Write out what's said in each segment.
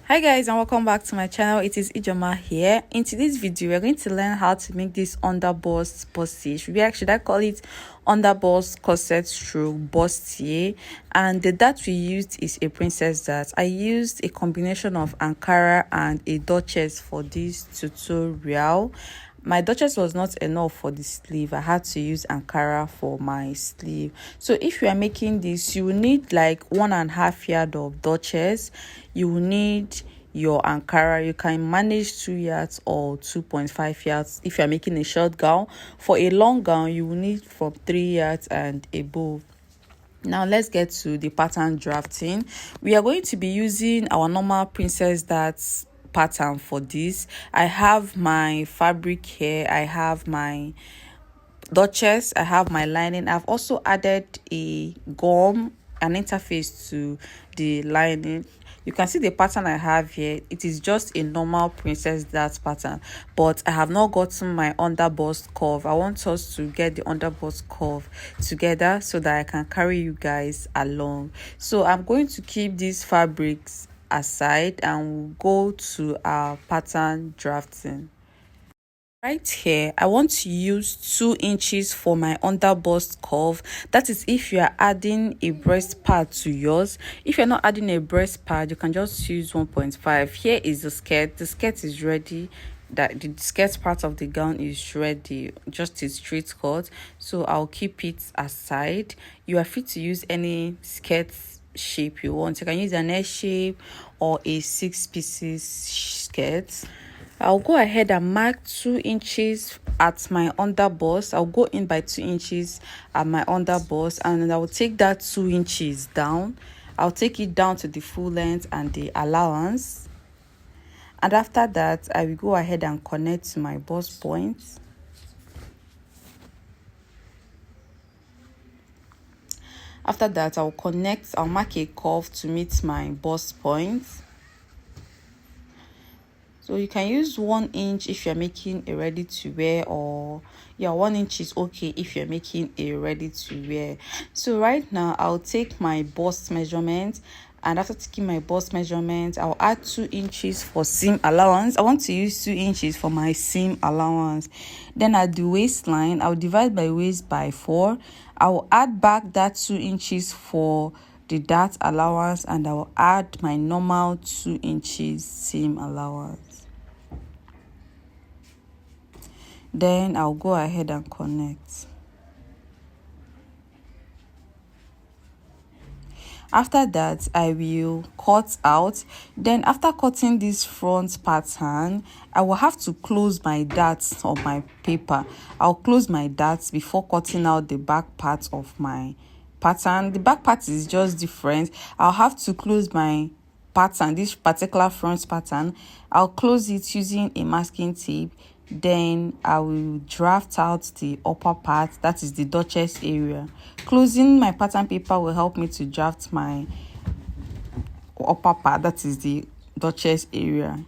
Hi guys, and welcome back to my channel. It is Ijoma here. In today's video we're going to learn how to make this underbust bustier. Should I call it underbust corset through bustier? And the dart we used is a princess dart. I used a combination of Ankara and a Duchess for this tutorial. My Duchess was not enough for the sleeve. I had to use Ankara for my sleeve. So if you are making this, you will need like 1.5 yards of Duchess. You will need your Ankara. You can manage 2 yards or 2.5 yards if you are making a short gown. For a long gown, you will need from 3 yards and above. Now let's get to the pattern drafting. We are going to be using our normal princess darts pattern for this. I have my fabric here, I have my Duchess, I have my lining. I've also added a gum, an interface to the lining. You can see the pattern I have here. It is just a normal princess dart pattern, but I have not gotten my underbust curve. I want us to get the underbust curve together so that I can carry you guys along. So I'm going to keep these fabrics aside and we'll go to our pattern drafting. Right here, I want to use 2 inches for my underbust curve. That is if you are adding a breast pad to yours. If you're not adding a breast pad, you can just use 1.5. Here is the skirt. The skirt is ready. That the skirt part of the gown is ready, just a straight cut. So I'll keep it aside. You are free to use any skirt shape you want. You can use an S shape or a 6 pieces skirt. I'll go ahead and mark 2 inches at my underbust. I'll go in by 2 inches at my underbust, and I will take that 2 inches down. I'll take it down to the full length and the allowance. And after that, I will go ahead and connect to my bust point. After that, I'll mark a curve to meet my bust point. So you can use 1 inch if you're making a ready to wear, or 1 inch is okay if you're making a ready to wear. So right now I'll take my bust measurement, and after taking my bust measurement, I'll add 2 inches for seam allowance. I want to use 2 inches for my seam allowance. Then at the waistline, I'll divide my waist by 4. I'll add back that 2 inches for the dart allowance, and I'll add my normal 2 inches seam allowance. Then I'll go ahead and connect. After that, I will cut out. Then after cutting this front pattern, I will have to close my darts on my paper. I'll close my darts before cutting out the back part of my pattern. The back part is just different. I'll have to close my pattern, this particular front pattern. I'll close it using a masking tape. Then I will draft out the upper part, that is the Duchess area. Closing my pattern paper will help me to draft my upper part, that is the Duchess area.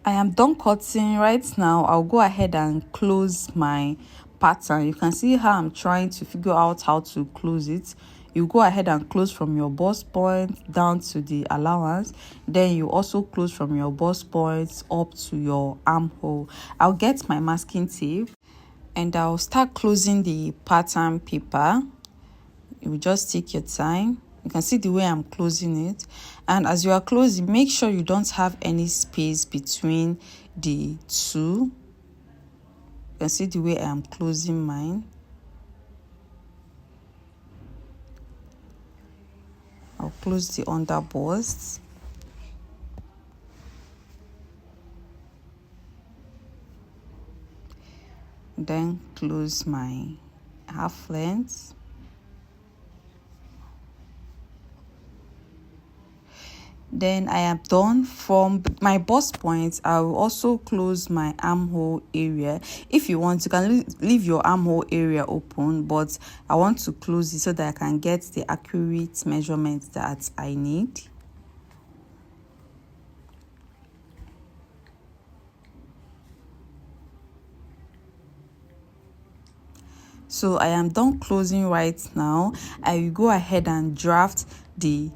I am done cutting. Right now I'll go ahead and close my pattern. You can see how I'm trying to figure out how to close it. You go ahead and close from your bust point down to the allowance. Then you also close from your bust points up to your armhole. I'll get my masking tape and I'll start closing the pattern paper. You will just take your time. You can see the way I'm closing it, and as you are closing, make sure you don't have any space between the two. You can see the way I'm closing mine. I'll close the underbust. Then close my half length. Then I am done. From my bust point, I will also close my armhole area. If you want, you can leave your armhole area open, but I want to close it so that I can get the accurate measurements that I need. So I am done closing right now. I will go ahead and draft the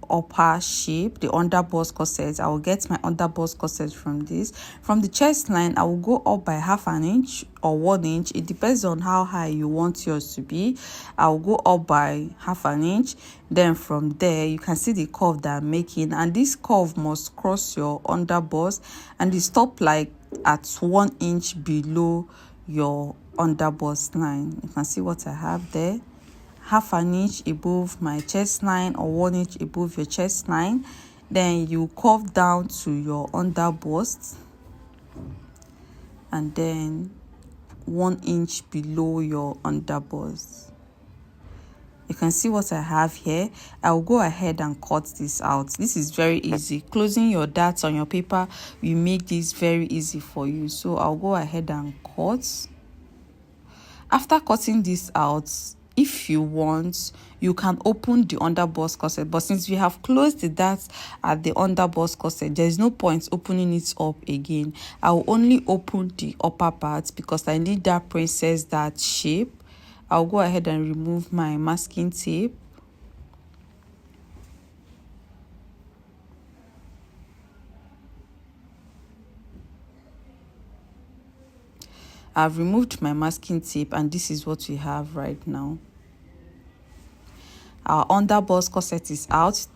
upper shape, the underbust corset. I will get my underbust corset from this. From the chest line, I will go up by half an inch or 1 inch. It depends on how high you want yours to be. I will go up by half an inch. Then from there, you can see the curve that I'm making, and this curve must cross your underbust and it stop like at 1 inch below your underbust line. You can see what I have there, half an inch above my chest line or 1 inch above your chest line. Then you curve down to your underbust and then 1 inch below your underbust. You can see what I have here. I will go ahead and cut this out. This is very easy. Closing your darts on your paper will make this very easy for you. So I'll go ahead and cut. After cutting this out, if you want, you can open the underbust corset, but since we have closed the darts at the underbust corset, there is no point opening it up again. I will only open the upper part because I need that princess dart shape. I'll go ahead and remove my masking tape. I've removed my masking tape and this is what we have right now. Our underbust corset is out,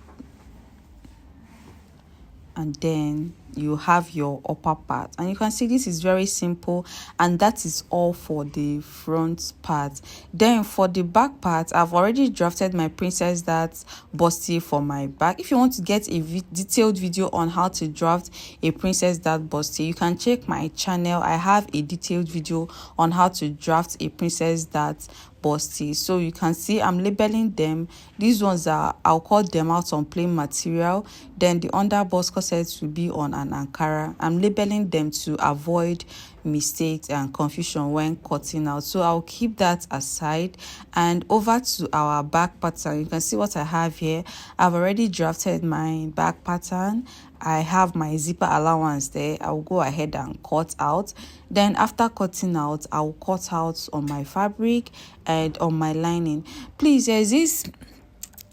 and then you have your upper part, and you can see this is very simple, and that is all for the front part. Then for the back part, I've already drafted my princess dart bustier for my back. If you want to get a detailed video on how to draft a princess dart bustier, you can check my channel. I have a detailed video on how to draft a princess dart bustier. So you can see I'm labeling them. These ones are, I'll cut them out on plain material. Then the underbust corset will be on an Ankara. I'm labeling them to avoid mistakes and confusion when cutting out, so I'll keep that aside. And over to our back pattern, you can see what I have here. I've already drafted my back pattern. I have my zipper allowance there. I'll go ahead and cut out. Then after cutting out, I'll cut out on my fabric and on my lining. Please, there's this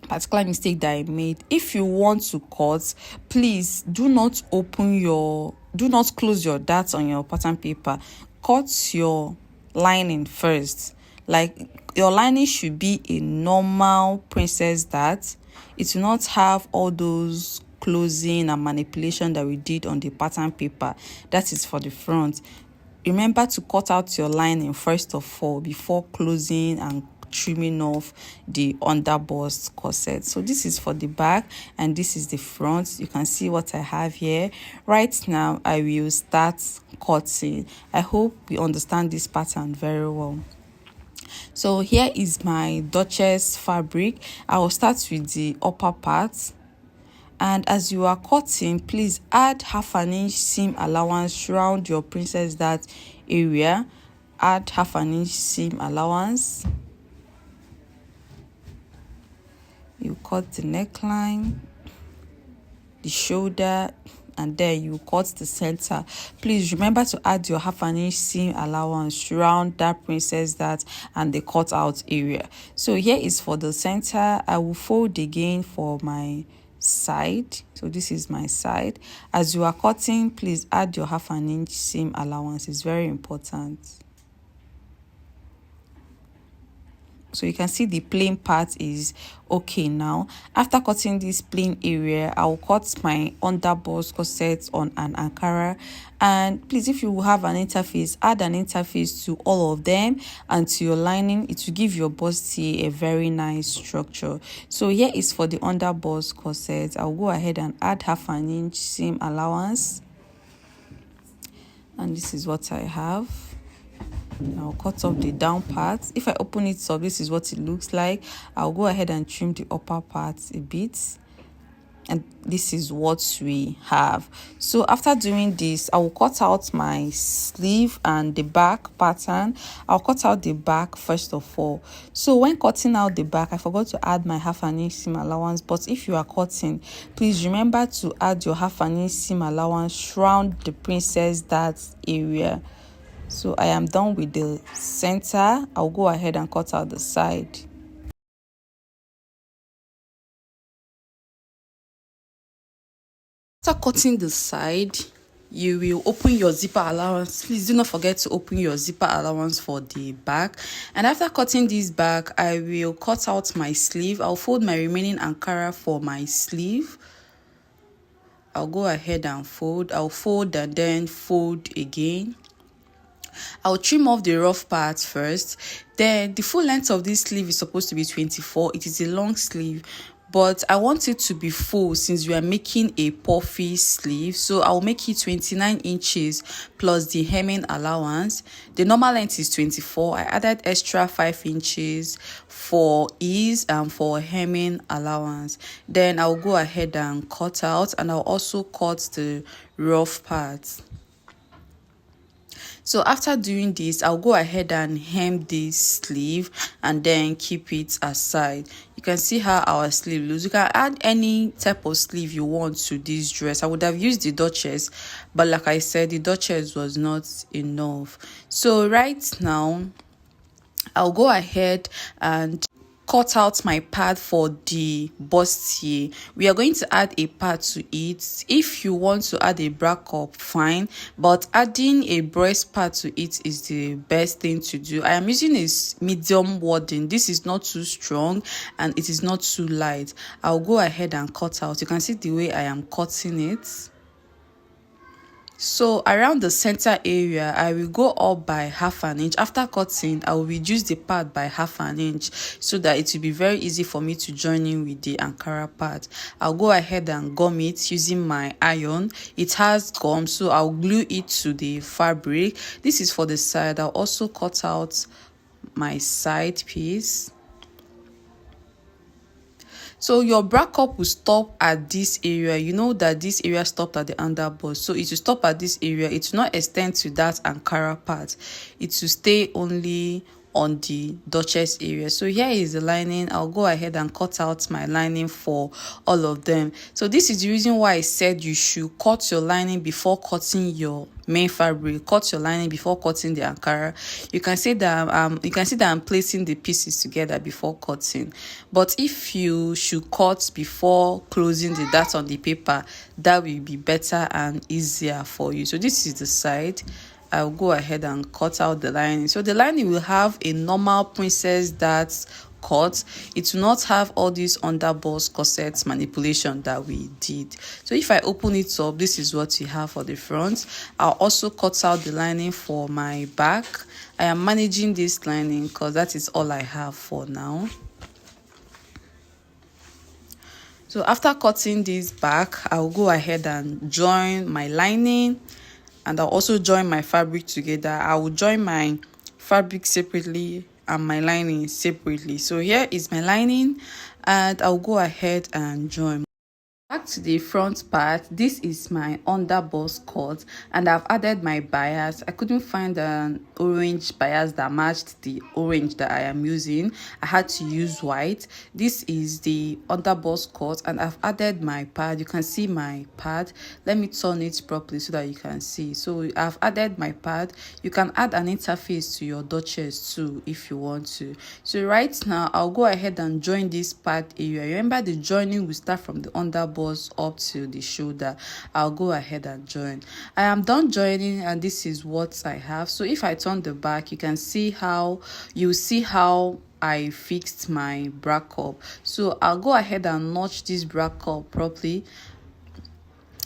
particular mistake that I made. If you want to cut, please do not close your darts on your pattern paper. Cut your lining first. Like, your lining should be a normal princess dart. It will not have all those closing and manipulation that we did on the pattern paper. That is for the front. Remember to cut out your lining first of all before closing and trimming off the underbust corset. So this is for the back and this is the front. You can see what I have here. Right now I will start cutting. I hope you understand this pattern very well. So here is my Duchess fabric. I will start with the upper part, and as you are cutting, please add half an inch seam allowance around your princess dart area. Add half an inch seam allowance. You cut the neckline, the shoulder, and then you cut the center. Please remember to add your half an inch seam allowance around that princess dart and the cut out area. So here is for the center. I will fold again for my side. So this is my side. As you are cutting, please add your half an inch seam allowance. It's very important. So you can see the plain part is okay now. After cutting this plain area, I will cut my underbust corset on an Ankara. And please, if you have an interface, add an interface to all of them and to your lining. It will give your bustier a very nice structure. So here is for the underbust corset. I'll go ahead and add half an inch seam allowance. And this is what I have. I'll cut off the down part. If I open it up, this is what it looks like. I'll go ahead and trim the upper part a bit. and this is what we have. So after doing this, I will cut out my sleeve and the back pattern. I'll cut out the back first of all. So when cutting out the back, I forgot to add my half an inch seam allowance, but if you are cutting, please remember to add your half an inch seam allowance around the princess dart area. So I am done with the center. I'll go ahead and cut out the side. After cutting the side, you will open your zipper allowance. Please do not forget to open your zipper allowance for the back. And after cutting this back, I will cut out my sleeve. I'll fold my remaining Ankara for my sleeve. I'll go ahead and fold. I'll fold and then fold again. I'll trim off the rough part first. Then the full length of this sleeve is supposed to be 24. It is a long sleeve, but I want it to be full since we are making a puffy sleeve. So I'll make it 29 inches plus the hemming allowance. The normal length is 24. I added extra 5 inches for ease and for hemming allowance. Then I'll go ahead and cut out, and I'll also cut the rough parts. So after doing this, I'll go ahead and hem this sleeve and then keep it aside. You can see how our sleeve looks. You can add any type of sleeve you want to this dress. I would have used the Duchess, but like I said, the Duchess was not enough. So right now, I'll go ahead and cut out my pad for the bustier. We are going to add a pad to it. If you want to add a bra cup, fine, but adding a breast pad to it is the best thing to do. I am using a medium wadding. This is not too strong and it is not too light. I'll go ahead and cut out. You can see the way I am cutting it. So around the center area, I will go up by half an inch. After cutting, I will reduce the part by half an inch so that it will be very easy for me to join in with the Ankara part. I'll go ahead and gum it using my iron. It has gum, so I'll glue it to the fabric. This is for the side. I'll also cut out my side piece. So your bra cup will stop at this area. You know that this area stopped at the underbust. So it will stop at this area. It will not extend to that Ankara part. It will stay only on the Duchess area. So here is the lining. I'll go ahead and cut out my lining for all of them. So this is the reason why I said you should cut your lining before cutting your main fabric. Cut your lining before cutting the Ankara. You can see that I'm placing the pieces together before cutting. But if you should cut before closing the dart on the paper, that will be better and easier for you. So this is the side. I'll go ahead and cut out the lining. So the lining will have a normal princess dart cut. It will not have all these underbust corset manipulation that we did. So if I open it up, this is what you have for the front. I'll also cut out the lining for my back. I am managing this lining because that is all I have for now. So after cutting this back, I'll go ahead and join my lining, and I'll also join my fabric together. I will join my fabric separately and my lining separately. So here is my lining, and I'll go ahead and join. Back to the front part, this is my underbust cut, and I've added my bias. I couldn't find an orange bias that matched the orange that I am using. I had to use white. This is the underbust cut, and I've added my pad. You can see my pad. Let me turn it properly so that you can see. So I've added my pad. You can add an interface to your Duchess too if you want to. So right now, I'll go ahead and join this pad area. Remember, the joining will start from the underbust up to the shoulder. I'll go ahead and join. I am done joining, and this is what I have. So if I turn the back, you can see how I fixed my bra cup. So I'll go ahead and notch this bra cup properly.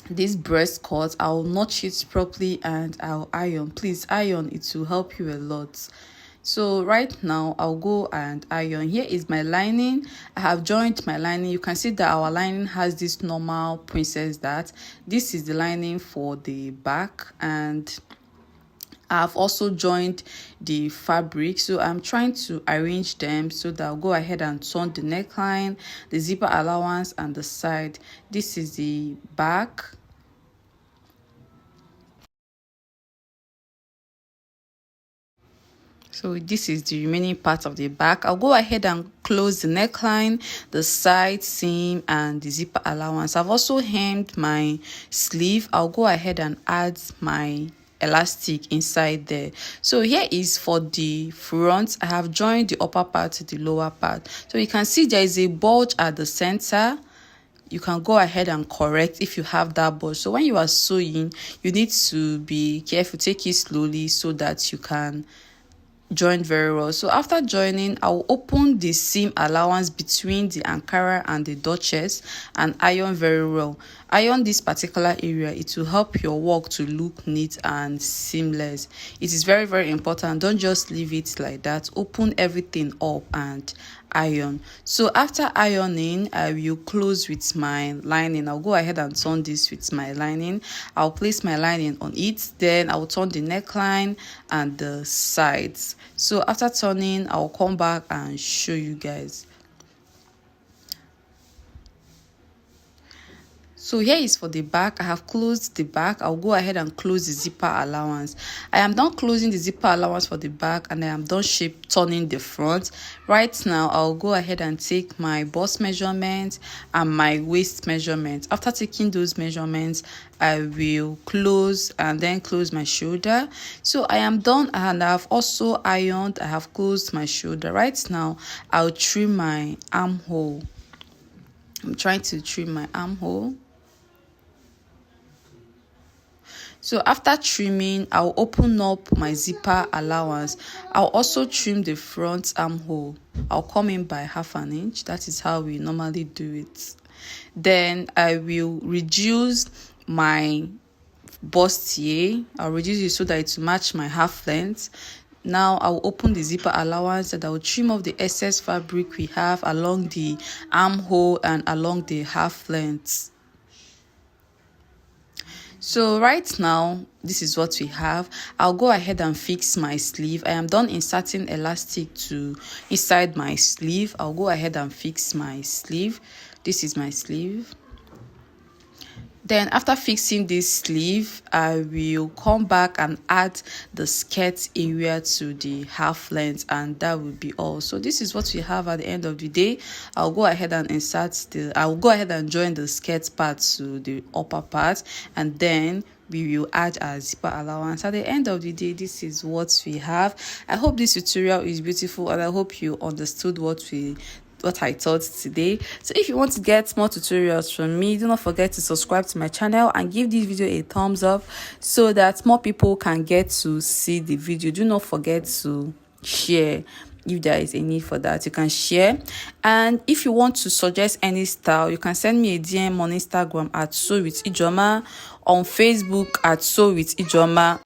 This breast cut, I'll notch it properly and I'll iron. Please iron, it will help you a lot. So right now, I'll go and iron. Here is my lining. I have joined my lining. You can see that our lining has this normal princess dart. This is the lining for the back, and I've also joined the fabric, so I'm trying to arrange them so that I'll go ahead and turn the neckline, the zipper allowance, and the side. This is the back. So this is the remaining part of the back. I'll go ahead and close the neckline, the side seam, and the zipper allowance. I've also hemmed my sleeve. I'll go ahead and add my elastic inside there. So here is for the front. I have joined the upper part to the lower part. So you can see there is a bulge at the center. You can go ahead and correct if you have that bulge. So when you are sewing, you need to be careful, take it slowly so that you can join very well. So after joining, I will open the seam allowance between the Ankara and the Duchess and iron very well. Iron this particular area. It will help your work to look neat and seamless. It is very, very important. Don't just leave it like that. Open everything up and iron. So after ironing, I will close with my lining. I'll go ahead and turn this with my lining. I'll place my lining on it, then I'll turn the neckline and the sides. So after turning, I'll come back and show you guys. So here is for the back. I have closed the back. I'll go ahead and close the zipper allowance. I am done closing the zipper allowance for the back, and I am done shape turning the front. Right now, I'll go ahead and take my bust measurement and my waist measurement. After taking those measurements, I will close and then close my shoulder. So I am done, and I have also ironed. I have closed my shoulder. Right now, I'll trim my armhole. I'm trying to trim my armhole. So after trimming, I'll open up my zipper allowance. I'll also trim the front armhole. I'll come in by 1/2 inch. That is how we normally do it. Then I will reduce my bustier. I'll reduce it so that it will match my half length. Now I'll open the zipper allowance and I'll trim off the excess fabric we have along the armhole and along the half length. So right now, this is what we have. I'll go ahead and fix my sleeve. I am done inserting elastic to inside my sleeve. I'll go ahead and fix my sleeve. This is my sleeve. Then after fixing this sleeve, I will come back and add the skirt area to the half length, and that will be all. So this is what we have at the end of the day. I'll go ahead and I'll go ahead and join the skirt part to the upper part, and then we will add our zipper allowance. At the end of the day, this is what we have. I hope this tutorial is beautiful, and I hope you understood what I taught today. So if you want to get more tutorials from me, do not forget to subscribe to my channel and give this video a thumbs up so that more people can get to see the video. Do not forget to share. If there is a need for that, you can share. And if you want to suggest any style, you can send me a DM on Instagram at Sew with Ijoma, on Facebook at Sew with Ijoma,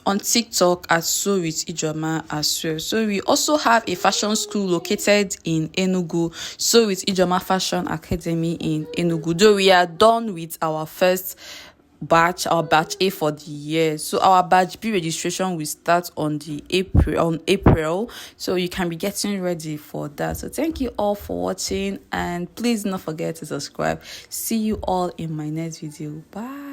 on TikTok at Sew with Ijoma as well. So we also have a fashion school located in Enugu, Sew with Ijoma Fashion Academy in Enugu. Though we are done with our first batch, our batch A for the year. So our batch B registration will start on April. So you can be getting ready for that. So thank you all for watching, and please do not forget to subscribe. See you all in my next video. Bye.